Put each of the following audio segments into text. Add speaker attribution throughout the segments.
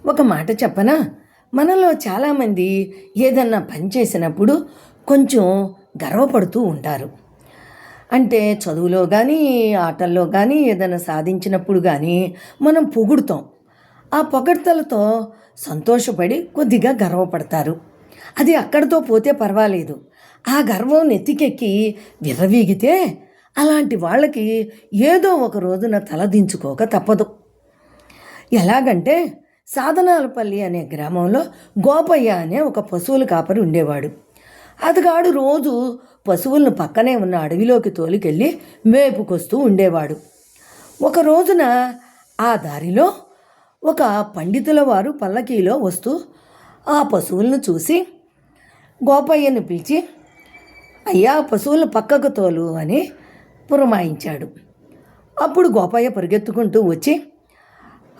Speaker 1: ఒక మాట చెప్పనా? మనలో చాలామంది ఏదన్నా పని చేసినప్పుడు కొంచెం గర్వపడుతూ ఉంటారు. అంటే చదువులో కానీ, ఆటల్లో కానీ, ఏదైనా సాధించినప్పుడు కానీ మనం పొగుడుతాం. ఆ పొగడ్తలతో సంతోషపడి కొద్దిగా గర్వపడతారు. అది అక్కడితో పోతే పర్వాలేదు. ఆ గర్వం నెత్తికెక్కి విర్రవీగితే అలాంటి వాళ్ళకి ఏదో ఒక రోజున తలదించుకోక తప్పదు. ఎలాగంటే సాధనాలపల్లి అనే గ్రామంలో గోపయ్య అనే ఒక పశువుల కాపరి ఉండేవాడు. అతగాడు రోజు పశువులను పక్కనే ఉన్న అడవిలోకి తోలుకెళ్ళి మేపుకొస్తూ ఉండేవాడు. ఒక రోజున ఆ దారిలో ఒక పండితుల వారు పల్లకీలో వస్తూ ఆ పశువులను చూసి గోపయ్యను పిలిచి, అయ్యా, పశువులను పక్కకు తోలు అని పురమాయించాడు. అప్పుడు గోపయ్య పరిగెత్తుకుంటూ వచ్చి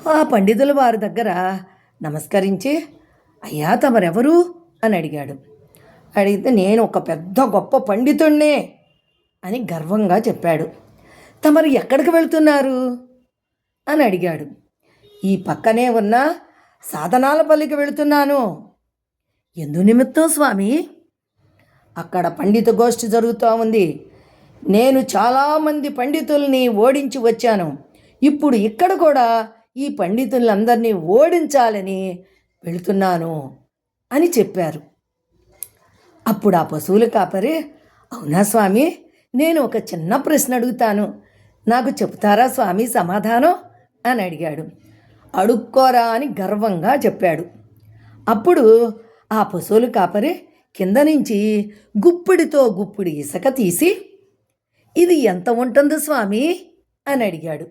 Speaker 1: ఆ పండితుల వారి దగ్గర నమస్కరించి, అయ్యా, తమరెవరు అని అడిగాడు. అడిగితే, నేను ఒక పెద్ద గొప్ప పండితుణ్ణే అని గర్వంగా చెప్పాడు. తమరు ఎక్కడికి వెళ్తున్నారు అని అడిగాడు. ఈ పక్కనే ఉన్న సాధనాలపల్లికి వెళుతున్నాను. ఎందు నిమిత్తం స్వామి? అక్కడ పండిత గోష్ఠి జరుగుతూ ఉంది. నేను చాలామంది పండితుల్ని ఓడించి వచ్చాను. ఇప్పుడు ఇక్కడ కూడా ఈ పండితులందరినీ ఓడించాలని వెళుతున్నాను అని చెప్పారు. అప్పుడు ఆ పశువుల కాపరి, అవునా స్వామి, నేను ఒక చిన్న ప్రశ్న అడుగుతాను, నాకు చెప్తారా స్వామి సమాధానం అని అడిగాడు. అడుక్కోరా అని గర్వంగా చెప్పాడు. అప్పుడు ఆ పశువుల కాపరి కింద నుంచి గుప్పిడితో గుప్పిడి ఇసుక తీసి, ఇది ఎంత ఉంటుంది స్వామి అని అడిగాడు.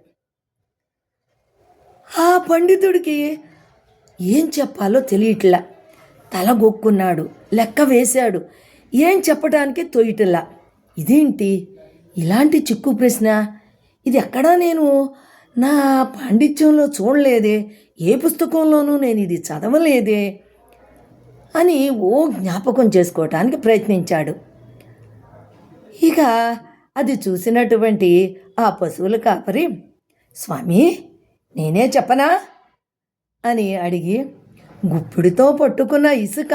Speaker 1: ఆ పండితుడికి ఏం చెప్పాలో తెలియట్లా. తల గొక్కున్నాడు, లెక్క వేశాడు. ఏం చెప్పడానికి తోయటల్లా. ఇదేంటి ఇలాంటి చిక్కు ప్రశ్న? ఇది ఎక్కడా నేను నా పాండిత్యంలో చూడలేదే, ఏ పుస్తకంలోనూ నేను ఇది చదవలేదే అని జ్ఞాపకం చేసుకోవటానికి ప్రయత్నించాడు. ఇక అది చూసినటువంటి ఆ పశువుల కాపరి, స్వామి, నేనే చెప్పనా అని అడిగి, గుప్పిడితో పట్టుకున్న ఇసుక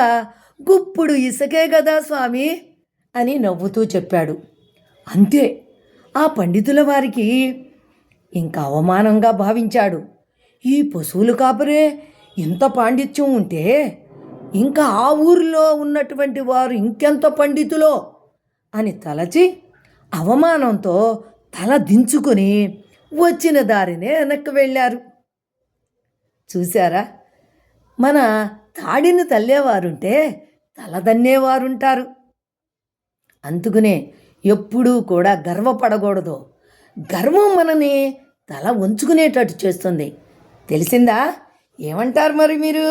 Speaker 1: గుప్పుడు ఇసుకే కదా స్వామి అని నవ్వుతూ చెప్పాడు. అంతే, ఆ పండితుల వారికి ఇంకా అవమానంగా భావించాడు. ఈ పశువుల కాపరే ఇంత పాండిత్యం ఉంటే ఇంకా ఆ ఊరిలో ఉన్నటువంటి వారు ఇంకెంత పండితులో అని తలచి అవమానంతో తల దించుకొని వచ్చిన దారినే వెనక్కి వెళ్ళారు. చూశారా, మన తాడిని తల్లేవారుంటే తలదన్నేవారుంటారు. అందుకనే ఎప్పుడూ కూడా గర్వపడకూడదు. గర్వం మనని తల వంచుకునేటట్టు చేస్తుంది. తెలిసిందా? ఏమంటారు మరి మీరు?